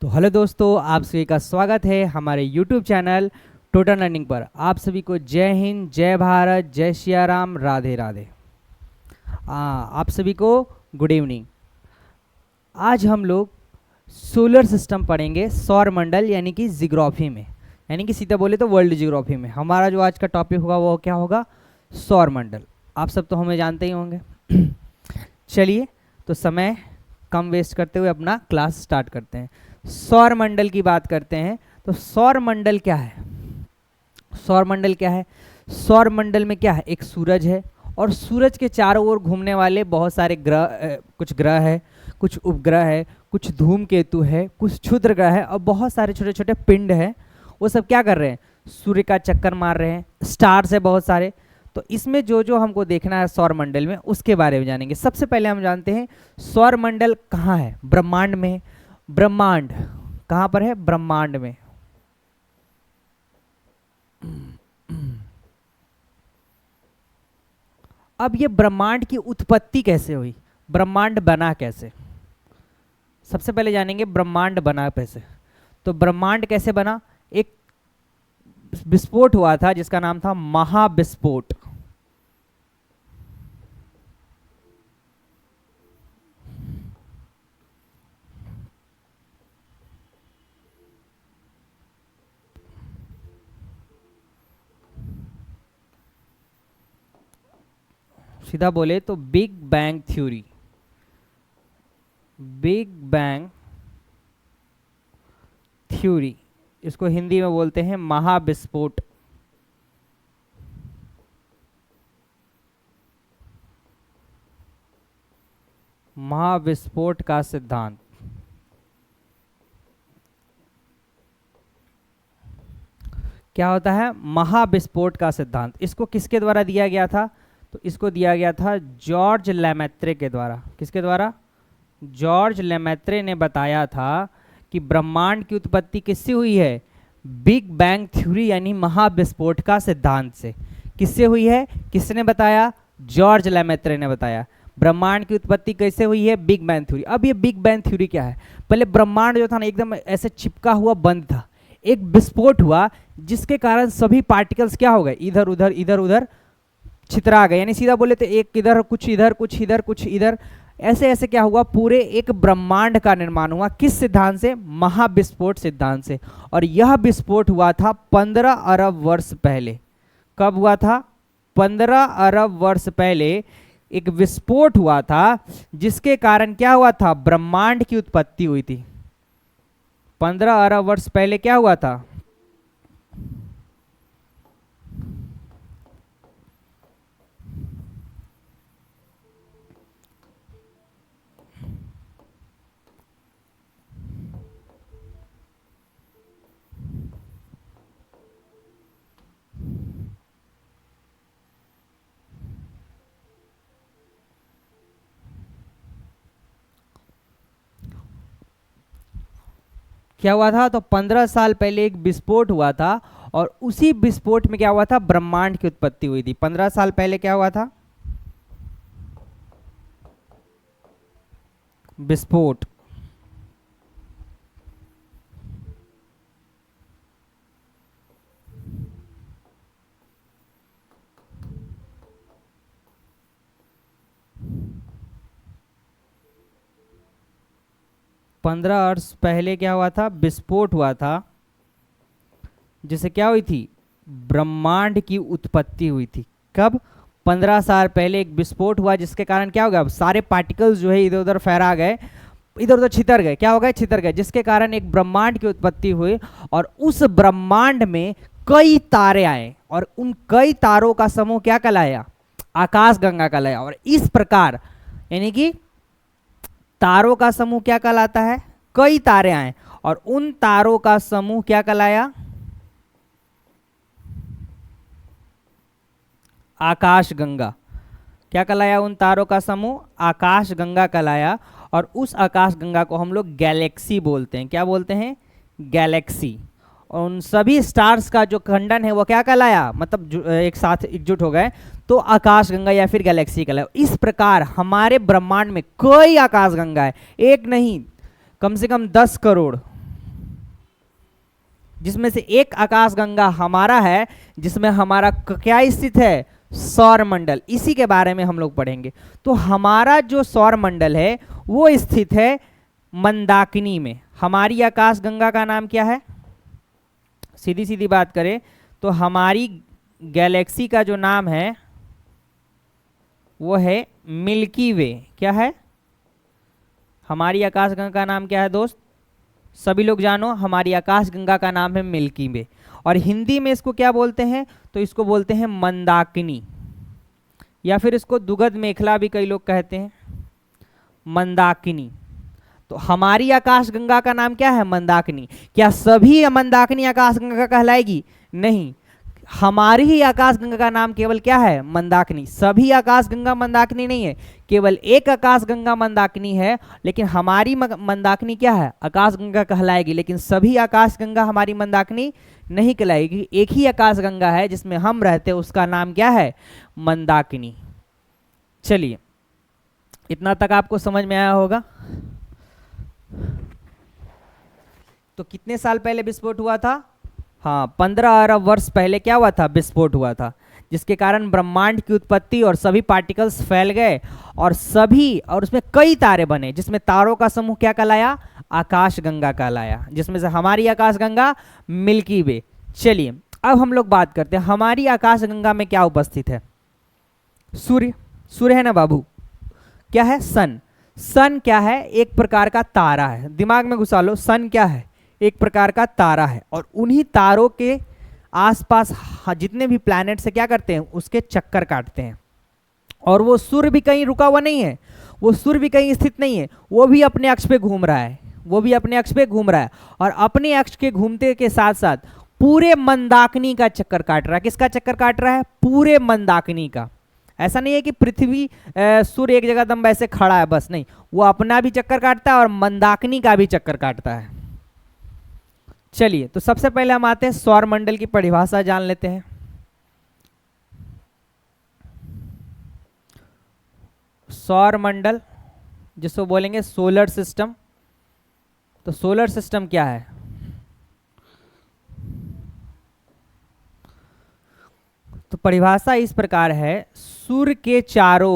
तो हेलो दोस्तों, आप सभी का स्वागत है हमारे YouTube चैनल टोटल लर्निंग पर। आप सभी को जय हिंद, जय भारत, जय सिया राम, राधे राधे। आप सभी को गुड इवनिंग। आज हम लोग सोलर सिस्टम पढ़ेंगे, सौर मंडल यानी कि जियोग्राफी में, यानी कि सीधा बोले तो वर्ल्ड जियोग्राफी में। हमारा जो आज का टॉपिक होगा वो क्या होगा? सौर मंडल। आप सब तो हमें जानते ही होंगे। चलिए, तो समय कम वेस्ट करते हुए अपना क्लास स्टार्ट करते हैं। सौर मंडल की बात करते हैं। तो सौर मंडल क्या है? सौर मंडल क्या है? सौर मंडल में क्या है? एक सूरज है और सूरज के चारों ओर घूमने वाले बहुत सारे ग्रह, कुछ ग्रह है, कुछ उपग्रह है, कुछ धूमकेतु है, कुछ क्षुद्र ग्रह है और बहुत सारे छोटे छोटे पिंड हैं। वो सब क्या कर रहे हैं? सूर्य का चक्कर मार रहे हैं। स्टार्स है बहुत सारे। तो इसमें जो जो हमको देखना है सौर मंडल में, उसके बारे में जानेंगे। सबसे पहले हम जानते हैं सौर मंडल कहाँ है? ब्रह्मांड में है। ब्रह्मांड कहाँ पर है? ब्रह्मांड में। अब ये ब्रह्मांड की उत्पत्ति कैसे हुई? ब्रह्मांड बना कैसे? सबसे पहले जानेंगे ब्रह्मांड बना कैसे। तो ब्रह्मांड कैसे बना? एक विस्फोट हुआ था जिसका नाम था महाविस्फोट। सीधा बोले तो big bang theory. Big bang theory, इसको हिंदी में बोलते हैं महाविस्फोट। महाविस्फोट का सिद्धांत। क्या होता है महाविस्फोट का सिद्धांत? इसको किसके द्वारा दिया गया था? तो इसको दिया गया था जॉर्ज लेमैत्रे के द्वारा। किसके द्वारा? जॉर्ज लेमैत्रे ने बताया था कि ब्रह्मांड की उत्पत्ति किससे हुई है? बिग बैंग थ्योरी यानी महाविस्फोट का सिद्धांत से। किससे हुई है? किसने बताया? जॉर्ज लेमैत्रे ने बताया। ब्रह्मांड की उत्पत्ति कैसे हुई है? Big bang theory. अब ये बिग बैंग थ्योरी क्या है? पहले ब्रह्मांड जो था ना एकदम ऐसे चिपका हुआ बंद था। एक विस्फोट हुआ जिसके कारण सभी पार्टिकल्स क्या हो गए? इधर उधर छितरा गए। यानी सीधा बोले तो एक इधर कुछ इधर, कुछ इधर, कुछ इधर, ऐसे ऐसे क्या हुआ? पूरे एक ब्रह्मांड का निर्माण हुआ। किस सिद्धांत से? महाविस्फोट सिद्धांत से। और यह विस्फोट हुआ था 15 अरब वर्ष पहले। कब हुआ था? 15 अरब वर्ष पहले एक विस्फोट हुआ था जिसके कारण क्या हुआ था? ब्रह्मांड की उत्पत्ति हुई थी। 15 अरब वर्ष पहले क्या हुआ था? क्या हुआ था? तो 15 साल पहले एक विस्फोट हुआ था और उसी विस्फोट में क्या हुआ था? ब्रह्मांड की उत्पत्ति हुई थी। 15 साल पहले क्या हुआ था? विस्फोट। पंद्रह वर्ष पहले क्या हुआ था? विस्फोट हुआ था जिससे क्या हुई थी? ब्रह्मांड की उत्पत्ति हुई थी। कब? 15 साल पहले एक विस्फोट हुआ जिसके कारण क्या हो गया? सारे पार्टिकल्स जो है इधर उधर फहरा गए, इधर उधर छितर गए। क्या हो गए? छितर गए, जिसके कारण एक ब्रह्मांड की उत्पत्ति हुई। और उस ब्रह्मांड में कई तारे आए और उन कई तारों का समूह क्या कहलाया? आकाश गंगा कहलाया। और इस प्रकार यानी कि तारों का समूह क्या कहलाता है? कई तारे आए और उन तारों का समूह क्या कहलाया? आकाश गंगा। क्या कहलाया? उन तारों का समूह आकाश गंगा कहलाया। और उस आकाश गंगा को हम लोग गैलेक्सी बोलते हैं। क्या बोलते हैं? गैलेक्सी। और उन सभी स्टार्स का जो खंडन है वो क्या कहलाया? मतलब एक साथ एकजुट हो गए तो आकाश गंगा या फिर गैलेक्सी कहलाया। इस प्रकार हमारे ब्रह्मांड में कई आकाश गंगा है, एक नहीं, कम से कम 10 करोड़ जिसमें से एक आकाशगंगा हमारा है, जिसमें हमारा क्या स्थित है, सौर मंडल। इसी के बारे में हम लोग पढ़ेंगे। तो हमारा जो सौर मंडल है वो स्थित है मंदाकिनी में। हमारी आकाशगंगा का नाम क्या है? सीधी सीधी बात करें तो हमारी गैलेक्सी का जो नाम है वो है मिल्की वे। क्या है? हमारी आकाशगंगा का नाम क्या है दोस्त? सभी लोग जानो, हमारी आकाशगंगा का नाम है मिल्की वे। और हिंदी में इसको क्या बोलते हैं? तो इसको बोलते हैं मंदाकिनी, या फिर इसको दुगध मेखला भी कई लोग कहते हैं, मंदाकिनी। तो हमारी आकाशगंगा का नाम क्या है? मंदाकिनी। क्या सभी मंदाकिनी आकाशगंगा कहलाएगी? नहीं, हमारी ही आकाशगंगा का नाम केवल क्या है? मंदाकिनी। सभी आकाशगंगा मंदाकिनी नहीं है, केवल एक आकाशगंगा मंदाकिनी है। लेकिन हमारी मंदाकिनी क्या है? आकाशगंगा कहलाएगी। लेकिन सभी आकाशगंगा हमारी मंदाकिनी नहीं कहलाएगी। एक ही आकाशगंगा है जिसमें हम रहते हैं, उसका नाम क्या है? मंदाकिनी। चलिए, इतना तक आपको समझ में आया होगा। तो कितने साल पहले विस्फोट हुआ था? हाँ, 15 अरब वर्ष पहले क्या हुआ था? विस्फोट हुआ था, जिसके कारण ब्रह्मांड की उत्पत्ति और सभी पार्टिकल्स फैल गए और उसमें कई तारे बने, जिसमें तारों का समूह क्या कहलाया? आकाशगंगा कहलाया, जिसमें से हमारी आकाशगंगा मिल्की वे। चलिए, अब हम लोग बात करते हैं हमारी आकाशगंगा में क्या उपस्थित है। सूर्य। सूर्य है ना बाबू? क्या है? सन। सन क्या है? एक प्रकार का तारा है। दिमाग में घुसा लो, सन क्या है? एक प्रकार का तारा है। और उन्हीं तारों के आसपास जितने भी प्लैनेट्स है क्या करते हैं? उसके चक्कर काटते हैं। और वो सूर्य भी कहीं रुका हुआ नहीं है, वो सूर्य भी कहीं स्थित नहीं है, वो भी अपने अक्ष पे घूम रहा है। वो भी अपने अक्ष पे घूम रहा है और अपने अक्ष के घूमते के साथ साथ पूरे मंदाकिनी का चक्कर काट रहा है। किसका चक्कर काट रहा है? पूरे मंदाकिनी का। ऐसा नहीं है कि पृथ्वी सूर्य एक जगह दम वैसे खड़ा है बस, नहीं, वो अपना भी चक्कर काटता है और मंदाकिनी का भी चक्कर काटता है। चलिए, तो सबसे पहले हम आते हैं सौर मंडल की परिभाषा जान लेते हैं। सौर मंडल जिसको बोलेंगे सोलर सिस्टम। तो सोलर सिस्टम क्या है? तो परिभाषा इस प्रकार है, सूर्य के चारों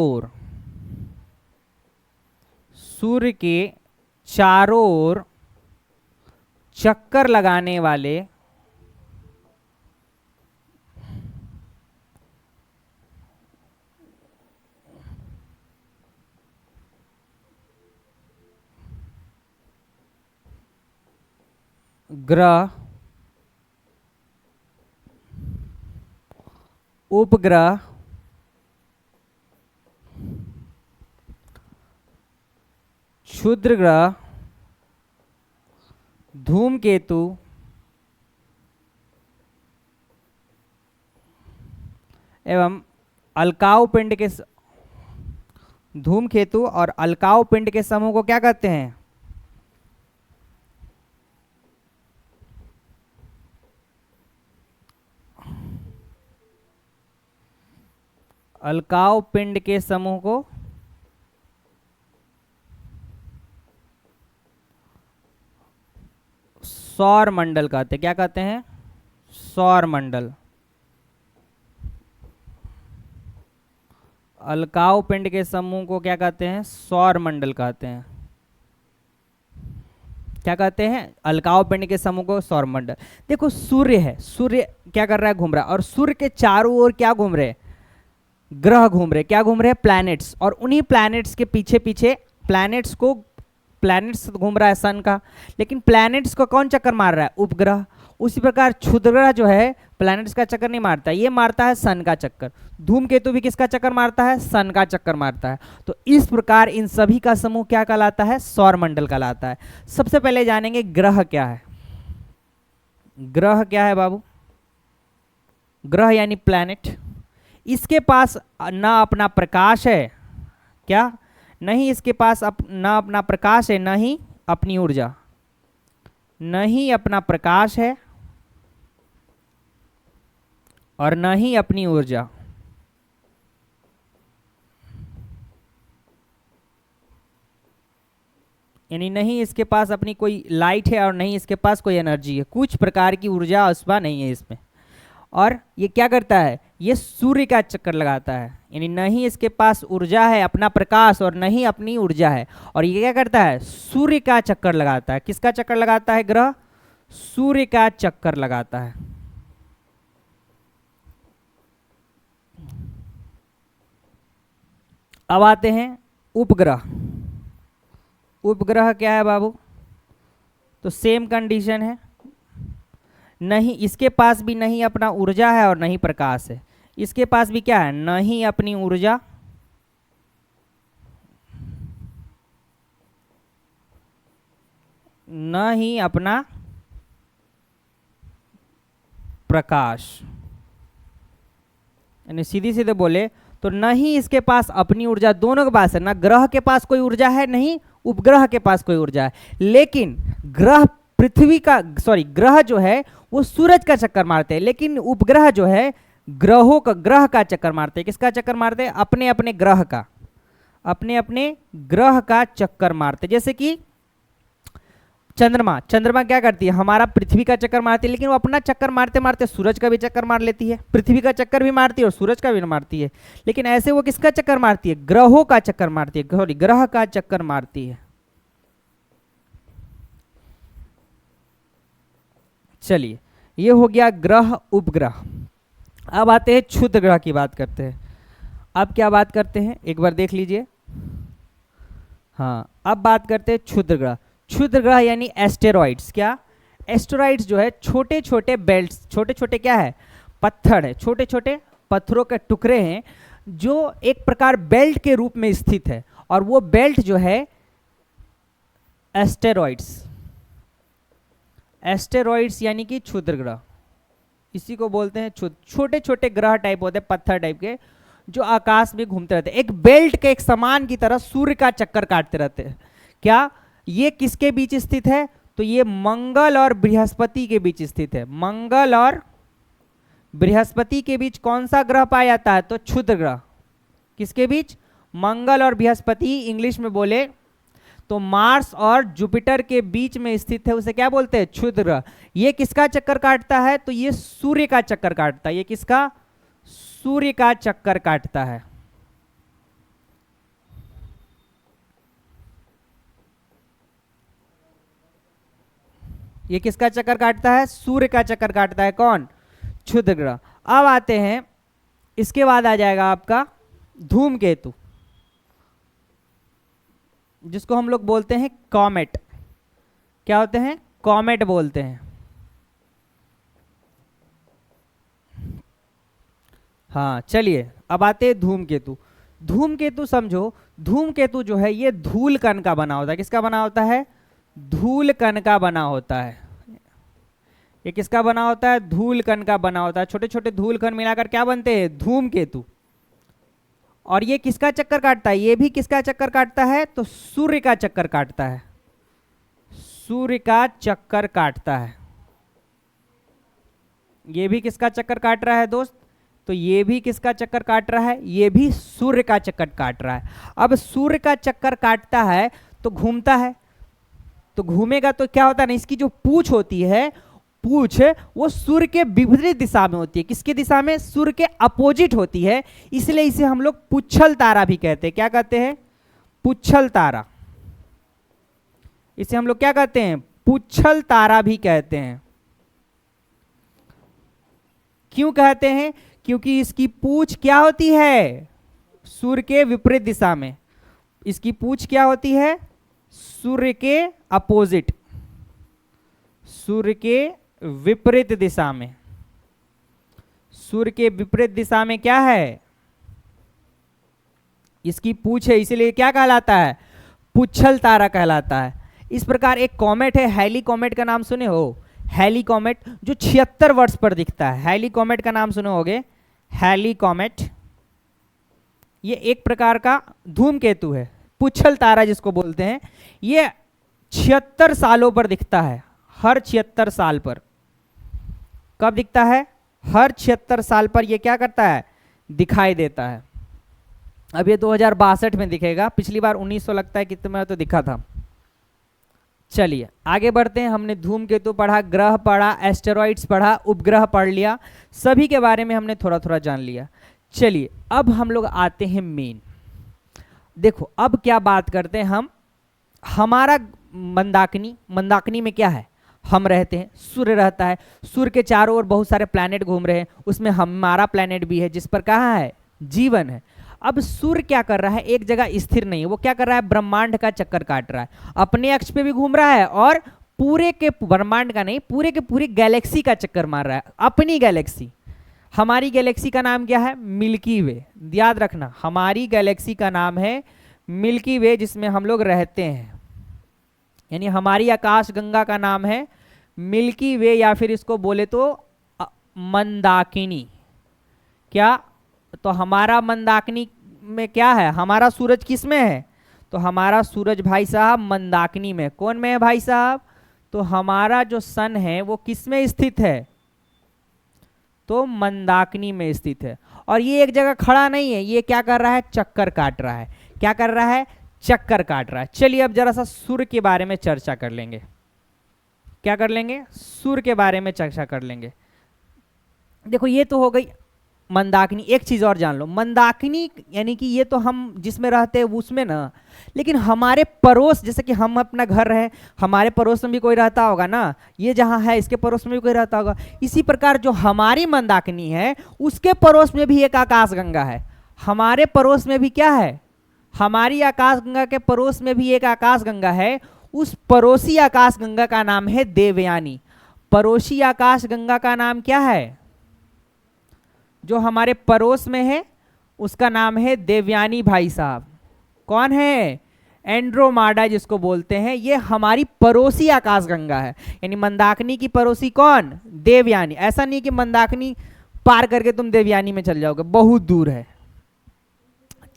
ओर चक्कर लगाने वाले ग्रह, उपग्रह, क्षुद्र ग्रह, धूमकेतु एवं अलकाव पिंड के धूमकेतु और अलकाव पिंड के समूह को क्या कहते हैं? अलकाव पिंड के समूह को सौर मंडल कहते हैं। क्या कहते हैं? सौर मंडल। अलकाव पिंड के समूह को क्या कहते हैं? सौर मंडल कहते हैं। क्या कहते हैं? अलकाव पिंड के समूह को सौर मंडल। देखो, सूर्य है, सूर्य क्या कर रहा है? घूम रहा है। और सूर्य के चारों ओर क्या घूम रहे हैं? ग्रह घूम रहे। क्या घूम रहे हैं? प्लैनेट्स। और उन्हीं प्लैनेट्स के पीछे पीछे प्लैनेट्स घूम रहा है सन का, लेकिन प्लैनेट्स को कौन चक्कर मार रहा है? उपग्रह। उसी प्रकार क्षुद्र ग्रह जो है प्लैनेट्स का चक्कर नहीं मारता, ये मारता है सन का चक्कर। धूमकेतु भी किसका चक्कर मारता है? सन का चक्कर मारता है। तो इस प्रकार इन सभी का समूह क्या कहलाता है? सौर मंडल कहलाता है। सबसे पहले जानेंगे ग्रह क्या है। ग्रह क्या है बाबू? ग्रह यानी प्लैनेट। इसके पास ना अपना प्रकाश है, क्या? नहीं, इसके पास ना अपना प्रकाश है, ना ही अपनी ऊर्जा। नहीं अपना प्रकाश है और न ही अपनी ऊर्जा। यानी नहीं इसके पास अपनी कोई लाइट है और नहीं इसके पास कोई एनर्जी है, कुछ प्रकार की ऊर्जा उष्मा नहीं है इसमें। और ये क्या करता है, ये सूर्य का चक्कर लगाता है, यानी नहीं इसके पास ऊर्जा है अपना प्रकाश और नहीं अपनी ऊर्जा है, और ये क्या करता है, सूर्य का चक्कर लगाता है। किसका चक्कर लगाता है ग्रह, सूर्य का चक्कर लगाता है। अब आते हैं उपग्रह। उपग्रह क्या है बाबू, तो सेम कंडीशन है, नहीं इसके पास भी नहीं अपना ऊर्जा है और नहीं प्रकाश है। इसके पास भी क्या है, नहीं अपनी ऊर्जा न ही अपना प्रकाश, यानी सीधी सीधे बोले तो न ही इसके पास अपनी ऊर्जा, दोनों के पास है ना, ग्रह के पास कोई ऊर्जा है नहीं उपग्रह के पास कोई ऊर्जा है। लेकिन ग्रह पृथ्वी का ग्रह जो है वो सूरज का चक्कर मारते हैं, लेकिन उपग्रह जो है ग्रह का चक्कर मारते हैं। किसका चक्कर मारते हैं, अपने अपने ग्रह का, अपने अपने ग्रह का चक्कर मारते। जैसे कि चंद्रमा क्या करती है, हमारा पृथ्वी का चक्कर मारती है, लेकिन वो अपना चक्कर मारते मारते सूरज का भी चक्कर मार लेती है, पृथ्वी का चक्कर भी मारती है और सूरज का भी मारती है। लेकिन ऐसे वो किसका चक्कर मारती है, ग्रहों का चक्कर मारती है, ग्रह का चक्कर मारती है। चलिए ये हो गया ग्रह उपग्रह। अब आते हैं क्षुद्र ग्रह की बात करते हैं। अब क्या बात करते हैं, एक बार देख लीजिए। हाँ, अब बात करते हैं क्षुद्र ग्रह। क्षुद्र ग्रह यानी एस्टेरॉइड्स। क्या, एस्टेरॉइड्स जो है छोटे छोटे बेल्ट्स, छोटे छोटे क्या है, पत्थर है, छोटे छोटे पत्थरों के टुकड़े हैं जो एक प्रकार बेल्ट के रूप में स्थित है, और वो बेल्ट जो है एस्टेरॉइड्स, एस्टेरॉइड्स यानी कि क्षुद्र ग्रह, इसी को बोलते हैं छोटे छोटे ग्रह टाइप होते हैं, पत्थर टाइप के, जो आकाश में घूमते रहते हैं, एक बेल्ट के एक समान की तरह सूर्य का चक्कर काटते रहते हैं। क्या, ये किसके बीच स्थित है, तो ये मंगल और बृहस्पति के बीच स्थित है। मंगल और बृहस्पति के बीच कौन सा ग्रह पाया जाता है, तो क्षुद्र ग्रह। किसके बीच, मंगल और बृहस्पति, इंग्लिश में बोले तो मार्स और जुपिटर के बीच में स्थित है, उसे क्या बोलते हैं, क्षुद्र ग्रह। ये किसका चक्कर काटता है, तो ये सूर्य का चक्कर काटता है। ये किसका, सूर्य का चक्कर काटता है। ये किसका चक्कर काटता है, सूर्य का चक्कर काटता है। कौन, क्षुद्र ग्रह। अब आते हैं, इसके बाद आ जाएगा आपका धूमकेतु, जिसको हम लोग बोलते हैं कॉमेट। क्या होते हैं, कॉमेट बोलते हैं। हाँ चलिए अब आते हैं धूमकेतु। धूमकेतु समझो, धूमकेतु जो है ये धूल कण का बना होता है। किसका बना होता है, धूल कण का बना होता है। ये किसका बना होता है, धूल कण का बना होता है। छोटे छोटे धूल कण मिलाकर क्या बनते हैं, धूमकेतु। और ये किसका चक्कर काटता है, ये भी किसका चक्कर काटता है, तो सूर्य का चक्कर काटता है। सूर्य का चक्कर काटता है। ये भी किसका चक्कर काट रहा है दोस्त, तो ये भी किसका चक्कर काट रहा है, ये भी सूर्य का चक्कर काट रहा है। अब सूर्य का चक्कर काटता है तो घूमता है, तो घूमेगा तो क्या होता है ना, इसकी जो पूंछ होती है, पूंछ वो सूर्य के विपरीत दिशा में होती है। किसकी दिशा में, सूर्य के अपोजिट होती है, इसलिए इसे हम लोग पुच्छल तारा भी कहते हैं। क्या कहते हैं, पुच्छल तारा। इसे हम लोग क्या कहते हैं, पुच्छल तारा भी कहते हैं। क्यों कहते हैं, क्योंकि इसकी पूंछ क्या होती है, सूर्य के विपरीत दिशा में। इसकी पूंछ क्या होती है, सूर्य के अपोजिट, सूर्य के विपरीत दिशा में। सूर्य के विपरीत दिशा में क्या है, इसकी पूंछ है, इसलिए क्या कहलाता है, पुच्छल तारा कहलाता है। इस प्रकार एक कॉमेट है, हैली कॉमेट का नाम सुने हो, हैली कॉमेट, जो 76 वर्ष पर दिखता है। हैली कॉमेट का नाम सुने होगे, हैली कॉमेट। ये एक प्रकार का धूमकेतु है, पुच्छल तारा जिसको बोलते हैं। ये 76 सालों पर दिखता है, हर 76 साल पर। कब दिखता है, हर 76 साल पर ये क्या करता है, दिखाई देता है। अब ये 2062 में दिखेगा, पिछली बार 1900 लगता है कितने में तो दिखा था। चलिए आगे बढ़ते हैं। हमने धूमकेतु पढ़ा, ग्रह पढ़ा, एस्टेरॉइड्स पढ़ा, उपग्रह पढ़ लिया, सभी के बारे में हमने थोड़ा थोड़ा जान लिया। चलिए अब हम लोग आते हैं मेन। देखो अब क्या बात करते हैं हम, हमारा मंदाकिनी, मंदाकिनी में क्या है, हम रहते हैं, सूर्य रहता है, सूर्य के चारों ओर बहुत सारे प्लैनेट घूम रहे हैं, उसमें हमारा प्लैनेट भी है जिस पर कहा है जीवन है। अब सूर्य क्या कर रहा है, एक जगह स्थिर नहीं है, वो क्या कर रहा है, ब्रह्मांड का चक्कर काट रहा है, अपने अक्ष पे भी घूम रहा है और पूरे के ब्रह्मांड का नहीं, पूरे के पूरी गैलेक्सी का चक्कर मार रहा है, अपनी गैलेक्सी। हमारी गैलेक्सी का नाम क्या है, मिल्की वे। याद रखना हमारी गैलेक्सी का नाम है मिल्की वे, जिसमें हम लोग रहते हैं, यानी हमारी आकाश गंगा का नाम है मिल्की वे, या फिर इसको बोले तो मंदाकिनी। क्या, तो हमारा मंदाकिनी में क्या है, हमारा सूरज किस में है, तो हमारा सूरज भाई साहब मंदाकिनी में। कौन में है भाई साहब, तो हमारा जो सन है वो किस में स्थित है, तो मंदाकिनी में स्थित है। और ये एक जगह खड़ा नहीं है, ये क्या कर रहा है, चक्कर काट रहा है। क्या कर रहा है, चक्कर काट रहा है। चलिए अब जरा सा सूर्य के बारे में चर्चा कर लेंगे। क्या कर लेंगे, सूर्य के बारे में चर्चा कर लेंगे। देखो ये तो हो गई मंदाकिनी। एक चीज और जान लो, मंदाकिनी यानी कि ये तो हम जिसमें रहते हैं उसमें ना, लेकिन हमारे पड़ोस, जैसे कि हम अपना घर है, हमारे पड़ोस में भी कोई रहता होगा ना, ये जहाँ है इसके पड़ोस में भी कोई रहता होगा। इसी प्रकार जो हमारी मंदाकिनी है उसके पड़ोस में भी एक आकाशगंगा है। हमारे पड़ोस में भी क्या है, हमारी आकाशगंगा के पड़ोस में भी एक आकाशगंगा है। उस पड़ोसी आकाशगंगा का नाम है देवयानी। पड़ोसी आकाशगंगा का नाम क्या है, जो हमारे पड़ोस में है उसका नाम है देवयानी भाई साहब। कौन है, एंड्रोमाडा जिसको बोलते हैं, ये हमारी पड़ोसी आकाशगंगा है। यानी मंदाकिनी की पड़ोसी कौन, देवयानी। ऐसा नहीं कि मंदाकिनी पार करके तुम देवयानी में चल जाओगे, बहुत दूर है।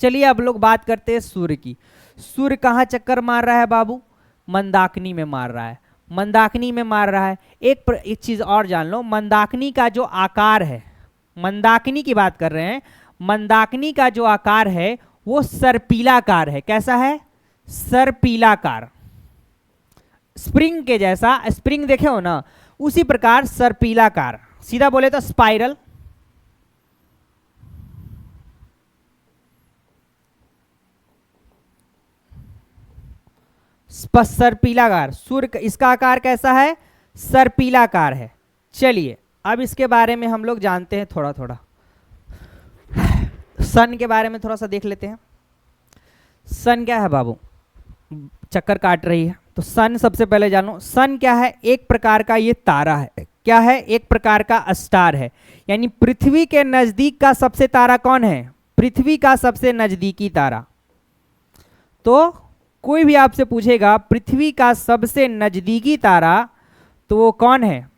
चलिए अब लोग बात करते हैं सूर्य की। सूर्य कहाँ चक्कर मार रहा है बाबू, मंदाकिनी में मार रहा है, मंदाकिनी में मार रहा है। एक चीज और जान लो, मंदाकिनी का जो आकार है, मंदाकिनी की बात कर रहे हैं, मंदाकिनी का जो आकार है वो सर्पिलाकार है। कैसा है, सर्पिलाकार, स्प्रिंग के जैसा। स्प्रिंग देखे हो ना, उसी प्रकार सर्पिलाकार, सीधा बोले तो स्पाइरल। सर्पिलाकार सूर्य, इसका आकार कैसा है, सर्पिलाकार है। चलिए अब इसके बारे में हम लोग जानते हैं थोड़ा थोड़ा। सन के बारे में थोड़ा सा देख लेते हैं। सन क्या है बाबू, चक्कर काट रही है, तो सन सबसे पहले जानो, सन क्या है, एक प्रकार का ये तारा है। क्या है, एक प्रकार का स्टार है। यानी पृथ्वी के नजदीक का सबसे तारा कौन है, पृथ्वी का सबसे नजदीकी तारा। तो कोई भी आपसे पूछेगा पृथ्वी का सबसे नजदीकी तारा, तो वो कौन है,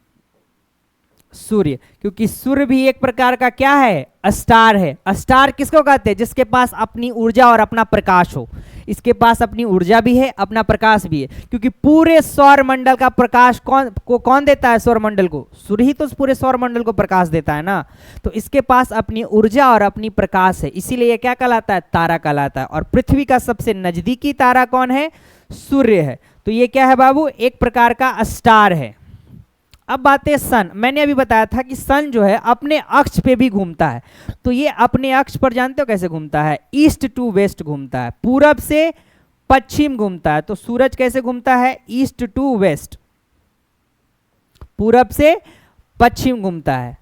सूर्य। क्योंकि सूर्य भी एक प्रकार का क्या है, स्टार है। स्टार किसको कहते हैं, जिसके पास अपनी ऊर्जा और अपना प्रकाश हो। इसके पास अपनी ऊर्जा भी है, अपना प्रकाश भी है। क्योंकि पूरे सौर मंडल का प्रकाश कौन देता है, सौर मंडल को, सूर्य ही तो पूरे सौर मंडल को प्रकाश देता है ना। तो इसके पास अपनी ऊर्जा और अपनी प्रकाश है, इसीलिए ये क्या कहलाता है, तारा कहलाता है। और पृथ्वी का सबसे नजदीकी तारा कौन है, सूर्य है। तो ये क्या है बाबू, एक प्रकार का स्टार है। अब बात है सन। मैंने अभी बताया था कि सन जो है अपने अक्ष पे भी घूमता है। तो ये अपने अक्ष पर जानते हो कैसे घूमता है, ईस्ट टू वेस्ट घूमता है, पूरब से पश्चिम घूमता है। तो सूरज कैसे घूमता है, ईस्ट टू वेस्ट, पूरब से पश्चिम घूमता है,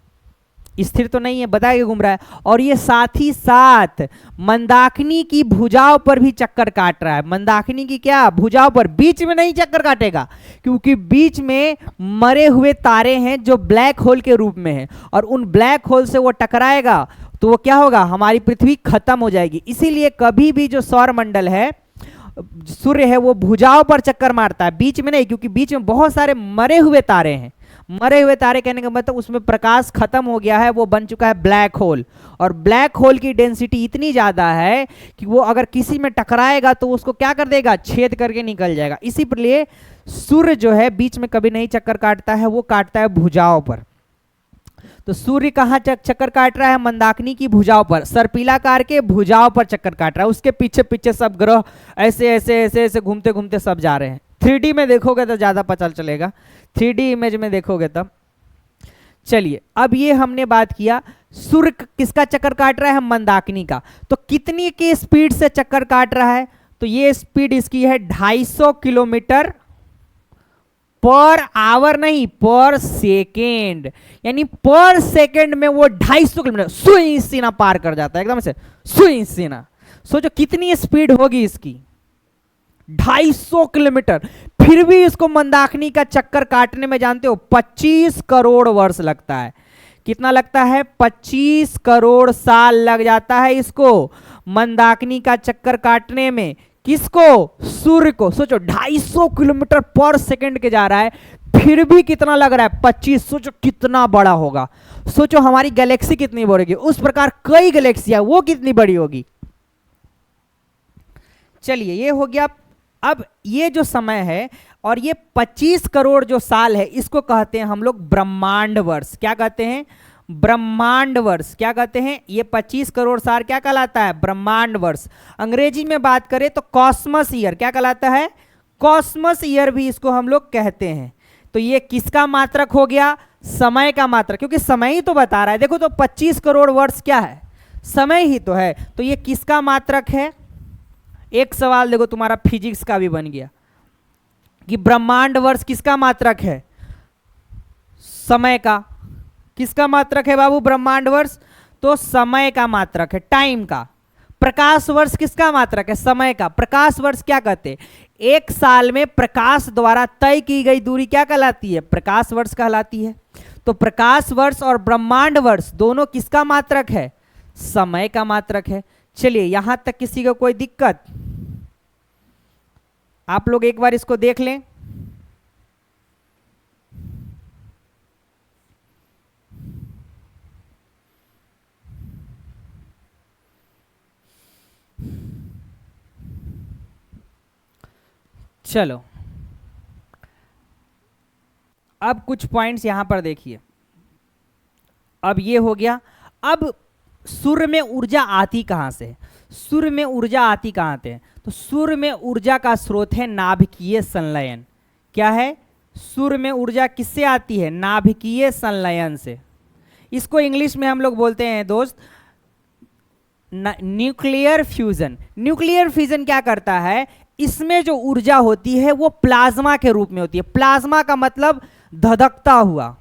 स्थिर तो नहीं है, बता के घूम रहा है। और ये साथ ही साथ मंदाकिनी की भुजाओं पर भी चक्कर काट रहा है। मंदाकिनी की क्या भुजाओं पर, बीच में नहीं चक्कर काटेगा, क्योंकि बीच में मरे हुए तारे हैं जो ब्लैक होल के रूप में हैं, और उन ब्लैक होल से वो टकराएगा तो वो क्या होगा, हमारी पृथ्वी खत्म हो जाएगी। इसीलिए कभी भी जो सौर मंडल है, सूर्य है, वो भुजाओं पर चक्कर मारता है, बीच में नहीं, क्योंकि बीच में बहुत सारे मरे हुए तारे हैं। मरे हुए तारे कहने का मतलब उसमें प्रकाश खत्म हो गया है, वो बन चुका है ब्लैक होल। और ब्लैक होल की डेंसिटी इतनी ज्यादा है कि वो अगर किसी में टकराएगा तो उसको क्या कर देगा, छेद करके निकल जाएगा। इसी लिए सूर्य जो है बीच में कभी नहीं चक्कर काटता है, वो काटता है भुजाओं पर। तो सूर्य कहाँ चक्कर काट रहा है, मंदाकिनी की भुजाओं पर, सर्पिलाकार के भुजाओं पर चक्कर काट रहा है। उसके पीछे पीछे सब ग्रह ऐसे ऐसे ऐसे ऐसे घूमते घूमते सब जा रहे हैं। 3D में देखोगे तो ज़्यादा पता चलेगा, 3D इमेज में देखोगे तब। चलिए अब ये हमने बात किया सूर्य किसका चक्कर काट रहा है, मंदाकिनी का। तो कितनी की स्पीड से चक्कर काट रहा है, तो ये स्पीड इसकी है 250 किलोमीटर पर आवर, नहीं पर सेकेंड, यानी पर सेकेंड में वो 250 किलोमीटर सुई सीना पार कर जाता है, एकदम से सुई सीना। सोचो कितनी स्पीड होगी इसकी, 250 किलोमीटर। फिर भी इसको मंदाकिनी का चक्कर काटने में जानते हो 25 करोड़ वर्ष लगता है। कितना लगता है, 25 करोड़ साल लग जाता है इसको मंदाकिनी का चक्कर काटने में। किसको, सूर्य को। सोचो 250 किलोमीटर पर सेकंड के जा रहा है, फिर भी कितना लग रहा है, 25। सोचो कितना बड़ा होगा। सोचो हमारी गैलेक्सी कितनी बड़ी, उस प्रकार कई गैलेक्सियां, वो कितनी बड़ी होगी। चलिए ये हो गया। अब ये जो समय है और ये 25 करोड़ जो साल है, इसको कहते हैं हम लोग ब्रह्मांड वर्ष। क्या कहते हैं, ब्रह्मांड वर्ष। क्या कहते हैं, ये 25 करोड़ साल क्या कहलाता है, ब्रह्मांड वर्ष। अंग्रेजी में बात करें तो कॉस्मस ईयर क्या कहलाता है, कॉस्मस ईयर भी इसको हम लोग कहते हैं। तो ये किसका मात्रक हो गया, समय का मात्रक, क्योंकि समय ही तो बता रहा है। देखो तो 25 करोड़ वर्ष क्या है, समय ही तो है। तो ये किसका मात्रक है। एक सवाल देखो तुम्हारा फिजिक्स का भी बन गया कि ब्रह्मांड वर्ष किसका मात्रक है, समय का। किसका मात्रक है बाबू, ब्रह्मांड वर्ष, तो समय का मात्रक है, टाइम का। प्रकाश वर्ष किसका मात्रक है, समय का। प्रकाश वर्ष क्या कहते हैं, एक साल में प्रकाश द्वारा तय की गई दूरी क्या कहलाती है, प्रकाश वर्ष कहलाती है। तो प्रकाश वर्ष और ब्रह्मांड वर्ष दोनों किसका मात्रक है, समय का मात्रक है। चलिए यहां तक किसी को कोई दिक्कत, आप लोग एक बार इसको देख लें। चलो अब कुछ पॉइंट्स यहां पर देखिए। अब ये हो गया। अब सूर्य में ऊर्जा आती कहां से, सूर्य में ऊर्जा आती कहां से, तो सूर्य में ऊर्जा का स्रोत है नाभिकीय संलयन। क्या है, सूर्य में ऊर्जा किससे आती है, नाभिकीय संलयन से। इसको इंग्लिश में हम लोग बोलते हैं दोस्त न्यूक्लियर फ्यूजन। न्यूक्लियर फ्यूजन क्या करता है, इसमें जो ऊर्जा होती है वो प्लाज्मा के रूप में होती है। प्लाज्मा का मतलब धधकता हुआ,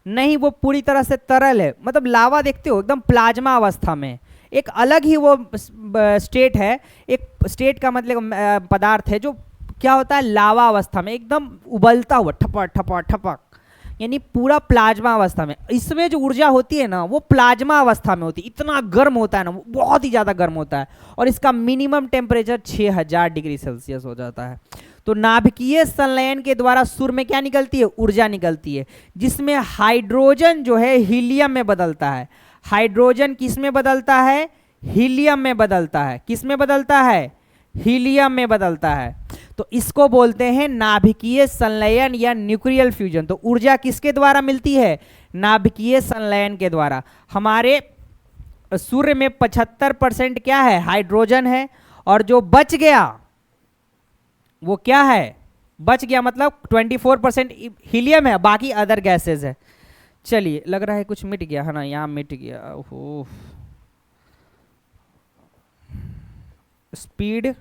नहीं वो पूरी तरह से तरल है, मतलब लावा देखते हो एकदम प्लाज्मा अवस्था में। एक अलग ही वो स्टेट है, एक स्टेट का मतलब पदार्थ है जो क्या होता है, लावा अवस्था में एकदम उबलता हुआ ठपक ठपक ठपक, यानी पूरा प्लाज्मा अवस्था में। इसमें जो ऊर्जा होती है ना वो प्लाज्मा अवस्था में होती है। इतना गर्म होता है ना, बहुत ही ज़्यादा गर्म होता है, और इसका मिनिमम टेम्परेचर 6000 डिग्री सेल्सियस हो जाता है। तो नाभिकीय संलयन के द्वारा सूर्य में क्या निकलती है, ऊर्जा निकलती है, जिसमें हाइड्रोजन जो है हीलियम में बदलता है। हाइड्रोजन किस में बदलता है, हीलियम में बदलता है। किस में बदलता है, हीलियम में बदलता है। तो इसको बोलते हैं नाभिकीय संलयन या न्यूक्लियर फ्यूजन। तो ऊर्जा किसके द्वारा मिलती है, नाभिकीय संलयन के द्वारा। हमारे सूर्य में 75% क्या है, हाइड्रोजन है, और जो बच गया वो क्या है, बच गया मतलब 24% हीलियम है, बाकी अदर गैसेस है। चलिए लग रहा है कुछ मिट गया है ना, यहाँ मिट गया। ओहो, स्पीड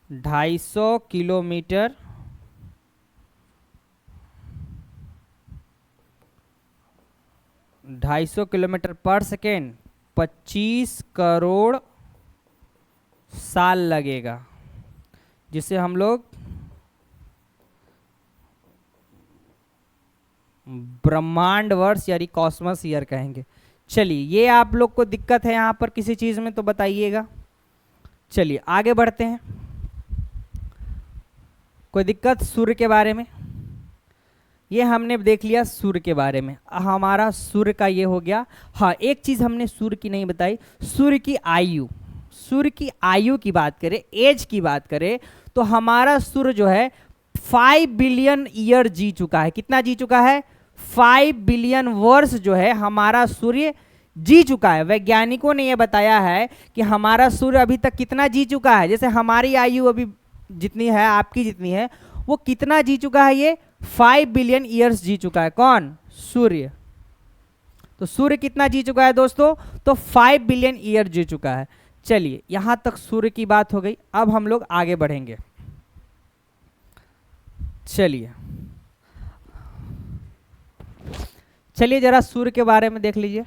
250 किलोमीटर पर सेकेंड, 25 करोड़ साल लगेगा, जिसे हम लोग ब्रह्मांड वर्ष यानी कॉस्मस ईयर कहेंगे। चलिए ये आप लोग को दिक्कत है यहाँ पर किसी चीज़ में तो बताइएगा। चलिए आगे बढ़ते हैं। कोई दिक्कत सूर्य के बारे में, ये हमने देख लिया सूर्य के बारे में। हमारा सूर्य का ये हो गया। हाँ एक चीज़ हमने सूर्य की नहीं बताई, सूर्य की आयु। सूर्य की आयु की बात करें, एज की बात करें, तो हमारा सूर्य जो है 5 बिलियन ईयर जी चुका है। कितना जी चुका है, 5 बिलियन वर्ष जो है हमारा सूर्य जी चुका है। वैज्ञानिकों ने यह बताया है कि हमारा सूर्य अभी तक कितना जी चुका है। जैसे हमारी आयु अभी जितनी है, आपकी जितनी है, वो कितना जी चुका है? ये 5 बिलियन ईयर्स जी चुका है। कौन? सूर्य। तो सूर्य कितना जी चुका है दोस्तों? तो 5 बिलियन ईयर जी चुका है। चलिए, यहां तक सूर्य की बात हो गई। अब हम लोग आगे बढ़ेंगे। चलिए जरा सूर्य के बारे में देख लीजिए।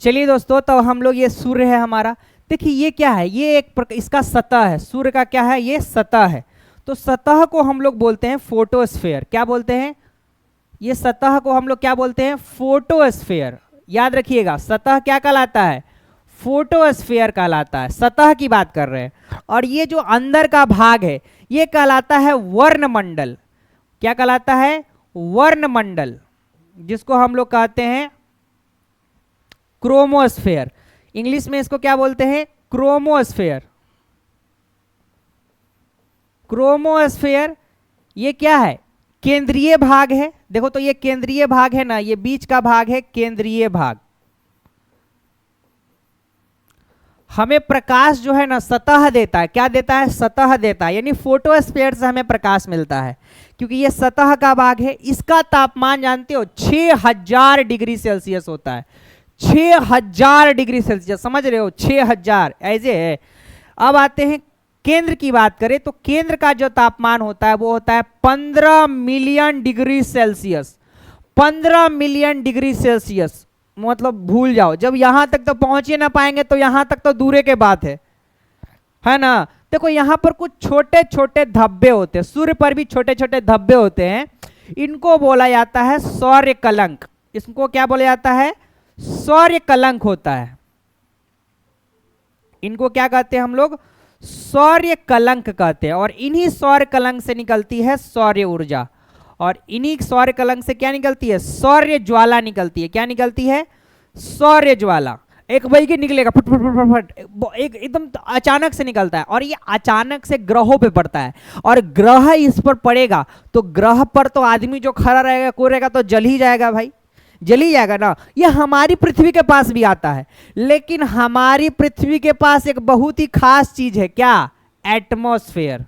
चलिए दोस्तों, तो हम लोग, ये सूर्य है हमारा। देखिए ये क्या है? ये इसका सतह है। सूर्य का क्या है? ये सतह है। तो सतह को हम लोग बोलते हैं फोटोस्फेयर। क्या बोलते हैं? ये सतह को हम लोग क्या बोलते हैं? फोटोस्फेयर। याद रखिएगा, सतह क्या कहलाता है? फोटोस्फेयर कहलाता है। सतह की बात कर रहे हैं। और ये जो अंदर का भाग है, ये कहलाता है वर्णमंडल। क्या कहलाता है? वर्णमंडल, जिसको हम लोग कहते हैं क्रोमोस्फेयर। इंग्लिश में इसको क्या बोलते हैं? क्रोमोस्फेयर। क्रोमोस्फेयर ये क्या है? केंद्रीय भाग है। देखो तो ये केंद्रीय भाग है ना, ये बीच का भाग है केंद्रीय भाग। हमें प्रकाश जो है ना सतह देता है। क्या देता है? सतह देता है। यानी फोटोस्फेयर से हमें प्रकाश मिलता है, क्योंकि ये सतह का भाग है। इसका तापमान जानते हो 6000 डिग्री सेल्सियस होता है। 6000 डिग्री सेल्सियस, समझ रहे हो? 6000 ऐसे है। अब आते हैं केंद्र की बात करें तो केंद्र का जो तापमान होता है वो होता है 15 million degree Celsius. 15 million degree Celsius मतलब भूल जाओ, जब यहां तक तो पहुंच ही ना पाएंगे तो यहां तक तो दूरे के बात है ना। देखो यहां पर कुछ छोटे छोटे धब्बे होते हैं, सूर्य पर भी छोटे छोटे धब्बे होते हैं। इनको बोला जाता है सौर्य कलंक। इसको क्या बोला जाता है? सौर्य कलंक होता है। इनको क्या कहते हैं हम लोग? सौर्य कलंक कहते हैं। और इन्हीं सौर्य कलंक से निकलती है सौर्य ऊर्जा। और इन्हीं सौर्य कलंक से क्या निकलती है? सौर्य ज्वाला निकलती है। क्या निकलती है? सौर्य ज्वाला। एक वही के निकलेगा फट फट फट फट, एक एकदम अचानक से निकलता है। और ये अचानक से ग्रहों पे पड़ता है। और ग्रह इस पर पड़ेगा तो ग्रह पर तो आदमी जो खड़ा रहेगा, कोई रहेगा तो जल ही जाएगा भाई, जल ही जाएगा ना। ये हमारी पृथ्वी के पास भी आता है, लेकिन हमारी पृथ्वी के पास एक बहुत ही खास चीज है। क्या? एटमॉस्फेयर।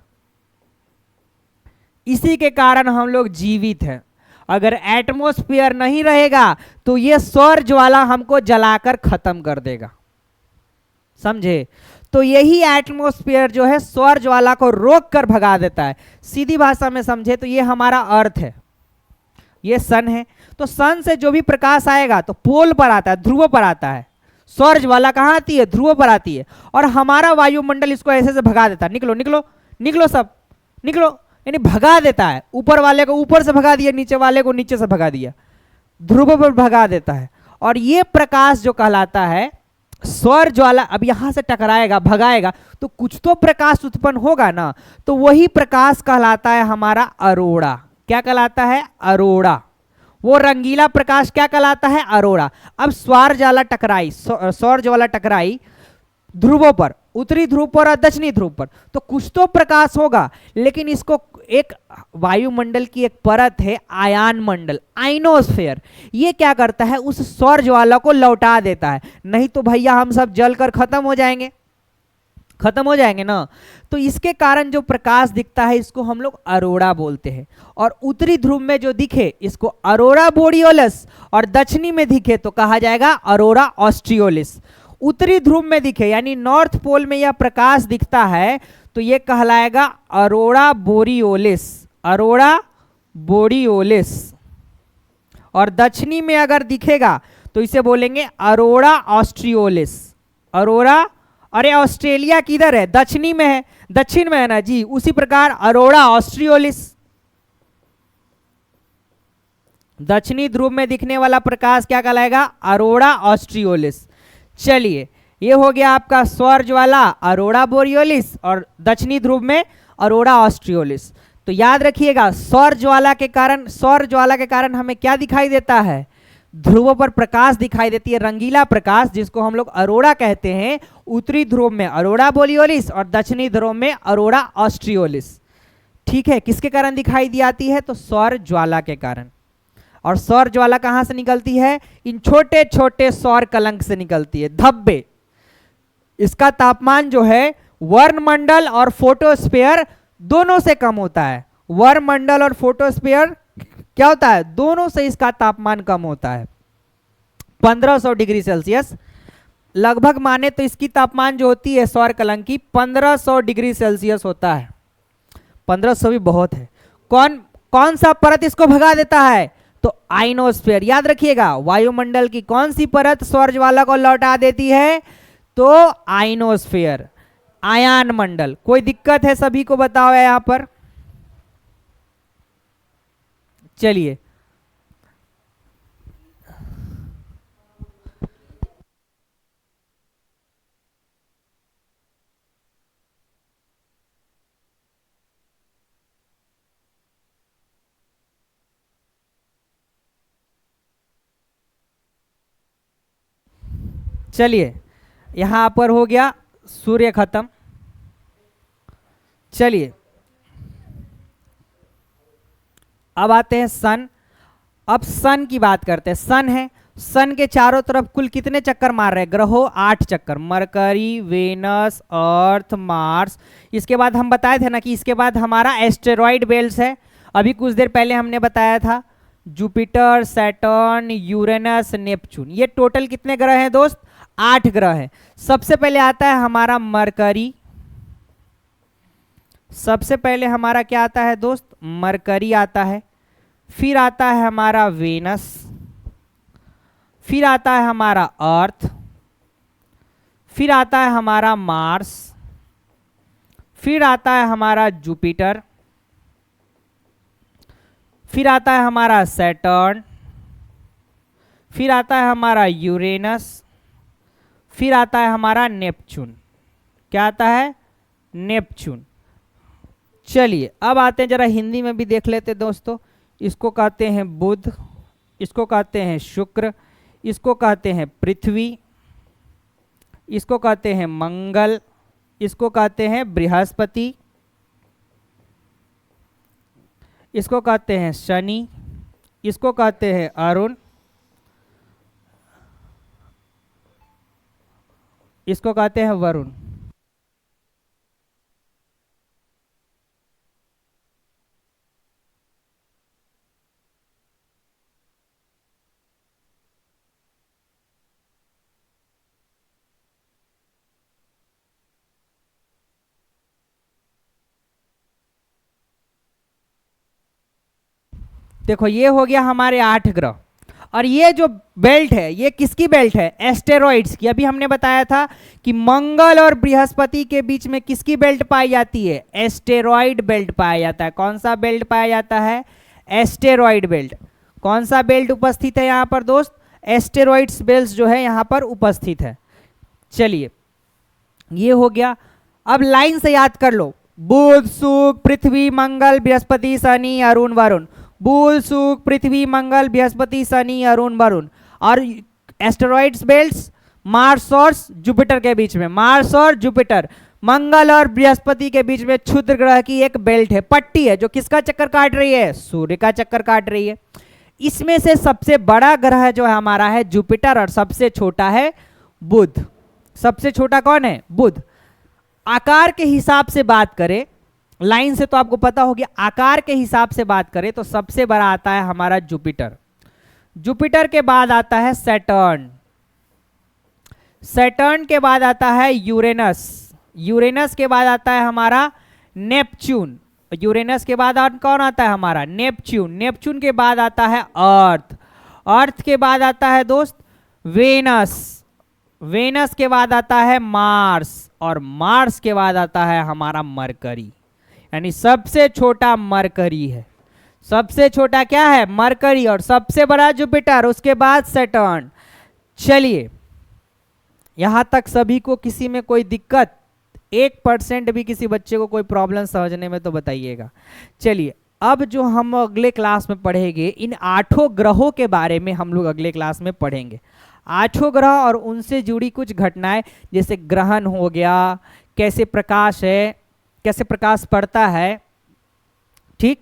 इसी के कारण हम लोग जीवित हैं। अगर एटमॉस्फेयर नहीं रहेगा तो ये सौर ज्वाला हमको जलाकर खत्म कर देगा, समझे? तो यही एटमॉस्फेयर जो है सौर ज्वाला को रोक कर भगा देता है। सीधी भाषा में समझे तो ये हमारा अर्थ है, ये सन है। तो सन से जो भी प्रकाश आएगा तो पोल पर आता है, ध्रुव पर आता है। सौर ज्वाला कहाँ आती है? ध्रुव पर आती है। और हमारा वायुमंडल इसको ऐसे से भगा देता है, निकलो निकलो निकलो सब निकलो, यानी भगा देता है। ऊपर वाले को ऊपर से भगा दिया, नीचे वाले को नीचे से भगा दिया, ध्रुव पर भगा देता है। और ये प्रकाश जो कहलाता है सौर ज्वाला, अब यहां से टकराएगा, भगाएगा तो कुछ तो प्रकाश उत्पन्न होगा ना, तो वही प्रकाश कहलाता है हमारा अरोड़ा। क्या कहलाता है? अरोड़ा। वो रंगीला प्रकाश क्या कहलाता है? अरोड़ा। अब सौर ज्वाला टकराई, सौर ज्वाला टकराई ध्रुवों पर, उत्तरी ध्रुव पर और दक्षिणी ध्रुव पर, तो कुछ तो प्रकाश होगा। लेकिन इसको एक वायुमंडल की एक परत है आयान मंडल, आइनोस्फेयर, ये क्या करता है? उस सौर ज्वाला को लौटा देता है। नहीं तो भैया हम सब जलकर खत्म हो जाएंगे, खत्म हो जाएंगे ना। तो इसके कारण जो प्रकाश दिखता है इसको हम लोग अरोड़ा बोलते हैं। और उत्तरी ध्रुव में जो दिखे इसको अरोड़ा बोरियोलस, और दक्षिणी में दिखे तो कहा जाएगा अरोड़ा ऑस्ट्रियोलिस। उत्तरी ध्रुव में दिखे यानी नॉर्थ पोल में यह प्रकाश दिखता है तो यह कहलाएगा अरोड़ा बोरियोलिस, अरोड़ा बोरियोलिस। और दक्षिणी में अगर दिखेगा तो इसे बोलेंगे अरोड़ा ऑस्ट्रियोलिस। अरोड़ा, अरे ऑस्ट्रेलिया किधर है? दक्षिणी में है, दक्षिण में है ना जी। उसी प्रकार अरोड़ा ऑस्ट्रियोलिस, दक्षिणी ध्रुव में दिखने वाला प्रकाश क्या कहलाएगा? अरोड़ा ऑस्ट्रियोलिस। चलिए, ये हो गया आपका सौर ज्वाला अरोरा बोरियोलिस और दक्षिणी ध्रुव में अरोरा ऑस्ट्रियोलिस। तो याद रखिएगा, सौर ज्वाला के कारण हमें क्या दिखाई देता है? ध्रुवों पर प्रकाश दिखाई देती है, रंगीला प्रकाश, जिसको हम लोग अरोरा कहते हैं। उत्तरी ध्रुव में अरोरा बोरियोलिस और दक्षिणी ध्रुव में अरोरा ऑस्ट्रियोलिस। ठीक है, किसके कारण दिखाई दी आती है? तो सौर ज्वाला के कारण। और सौर ज्वाला कहां से निकलती है? इन छोटे छोटे सौर कलंक से निकलती है, धब्बे। इसका तापमान जो है वर्णमंडल और फोटोस्फीयर दोनों से कम होता है। वर्णमंडल और फोटोस्फीयर क्या होता है? दोनों से इसका तापमान कम होता है। 1500 डिग्री सेल्सियस लगभग माने तो इसकी तापमान जो होती है सौर कलंक की 1500 डिग्री सेल्सियस होता है। 1500 भी बहुत है। कौन सा परत इसको भगा देता है? तो आइनोस्फीयर। याद रखिएगा, वायुमंडल की कौन सी परत सौर ज्वाला को लौटा देती है? तो आइनोस्फीयर, आयान मंडल। कोई दिक्कत है सभी को बताओ यहां पर? चलिए, चलिए यहां पर हो गया सूर्य खत्म। चलिए अब आते हैं सन। अब सन की बात करते हैं। सन है, सन के चारों तरफ कुल कितने चक्कर मार रहे हैं ग्रहों? 8 चक्कर। मरकरी, वेनस, अर्थ, मार्स। इसके बाद हम बताए थे ना कि इसके बाद हमारा एस्टेरॉइड बेल्ट है। अभी कुछ देर पहले हमने बताया था जुपिटर, सैटर्न, यूरेनस, नेपच्यून। ये टोटल कितने ग्रह हैं दोस्त? 8 ग्रह हैं। सबसे पहले आता है हमारा मरकरी। सबसे पहले हमारा क्या आता है दोस्त? मरकरी आता है। फिर आता है हमारा वेनस, फिर आता है हमारा अर्थ, फिर आता है हमारा मार्स, फिर आता है हमारा जुपिटर, फिर आता है हमारा सैटर्न, फिर आता है हमारा यूरेनस, फिर आता है हमारा नेपच्यून। क्या आता है? नेपच्यून। चलिए अब आते हैं, जरा हिंदी में भी देख लेते दोस्तों। इसको कहते हैं बुध, इसको कहते हैं शुक्र, इसको कहते हैं पृथ्वी, इसको कहते हैं मंगल, इसको कहते हैं बृहस्पति, इसको कहते हैं शनि, इसको कहते हैं अरुण, इसको कहते हैं वरुण। देखो ये हो गया हमारे 8 ग्रह। और ये जो बेल्ट है ये किसकी बेल्ट है? एस्टेरॉइड्स की। अभी हमने बताया था कि मंगल और बृहस्पति के बीच में किसकी बेल्ट पाई जाती है? एस्टेरॉइड बेल्ट पाया जाता है। कौन सा बेल्ट पाया जाता है? Asteroid belt. कौन सा बेल्ट उपस्थित है यहाँ पर दोस्त? एस्टेरॉइड्स बेल्ट जो है यहाँ पर उपस्थित है। चलिए ये हो गया। अब लाइन से याद कर लो, बुध, शुक्र, पृथ्वी, मंगल, बृहस्पति, शनि, अरुण, वरुण। बुध, शुक्र, पृथ्वी, मंगल, बृहस्पति, शनि, अरुण, वरुण। और एस्टेरॉइड्स बेल्ट्स मार्स और जुपिटर के बीच में, मार्स और जुपिटर, मंगल और बृहस्पति के बीच में क्षुद्र ग्रह की एक बेल्ट है, पट्टी है, जो किसका चक्कर काट रही है? सूर्य का चक्कर काट रही है। इसमें से सबसे बड़ा ग्रह जो है हमारा है जुपिटर और सबसे छोटा है बुध। सबसे छोटा कौन है? बुध। आकार के हिसाब से बात करें, लाइन से तो आपको पता होगी, आकार के हिसाब से बात करें तो सबसे बड़ा आता है हमारा जुपिटर। जुपिटर के बाद आता है सैटर्न, सैटर्न के बाद आता है यूरेनस, यूरेनस के बाद आता है हमारा नेपच्यून, यूरेनस के बाद कौन आता है हमारा? नेपच्यून। नेपच्यून के बाद आता है अर्थ, अर्थ के बाद आता है दोस्त वेनस, वेनस के बाद आता है मार्स और मार्स के बाद आता है हमारा मरकरी। यानी सबसे छोटा मरकरी है। सबसे छोटा क्या है? मरकरी। और सबसे बड़ा जुपिटर, उसके बाद सैटर्न। चलिए यहाँ तक सभी को किसी में कोई दिक्कत, 1% भी किसी बच्चे को कोई प्रॉब्लम समझने में तो बताइएगा। चलिए अब जो हम अगले क्लास में पढ़ेंगे, इन 8 ग्रहों के बारे में हम लोग अगले क्लास में पढ़ेंगे। 8 ग्रह और उनसे जुड़ी कुछ घटनाएं, जैसे ग्रहण हो गया, कैसे प्रकाश है, कैसे प्रकाश पड़ता है। ठीक,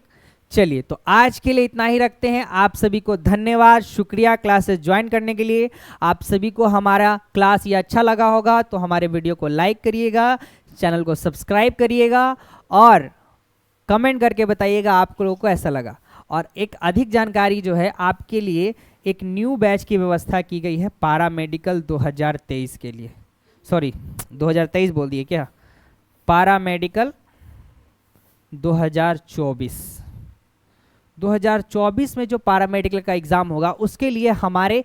चलिए तो आज के लिए इतना ही रखते हैं। आप सभी को धन्यवाद, शुक्रिया क्लासेस ज्वाइन करने के लिए। आप सभी को हमारा क्लास ये अच्छा लगा होगा तो हमारे वीडियो को लाइक करिएगा, चैनल को सब्सक्राइब करिएगा और कमेंट करके बताइएगा आप लोगों को ऐसा लगा। और एक अधिक जानकारी जो है आपके लिए, एक न्यू बैच की व्यवस्था की गई है पारा मेडिकल 2023 के लिए, सॉरी 2023 बोल दिए क्या, पारा मेडिकल 2024 में जो पैरामेडिकल का एग्ज़ाम होगा उसके लिए हमारे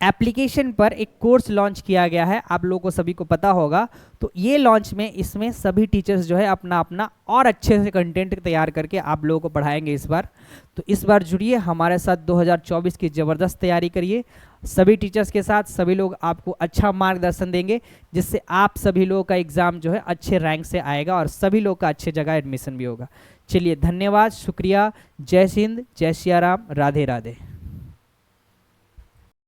एप्लीकेशन पर एक कोर्स लॉन्च किया गया है, आप लोगों को सभी को पता होगा। तो ये लॉन्च में इसमें सभी टीचर्स जो है अपना अपना और अच्छे से कंटेंट तैयार करके आप लोगों को पढ़ाएंगे इस बार। तो इस बार जुड़िए हमारे साथ, 2024 की ज़बरदस्त तैयारी करिए सभी टीचर्स के साथ। सभी लोग आपको अच्छा मार्गदर्शन देंगे जिससे आप सभी लोगों का एग्ज़ाम जो है अच्छे रैंक से आएगा और सभी लोग का अच्छे जगह एडमिशन भी होगा। चलिए धन्यवाद, शुक्रिया, जय हिंद, जय सिया राम, राधे राधे।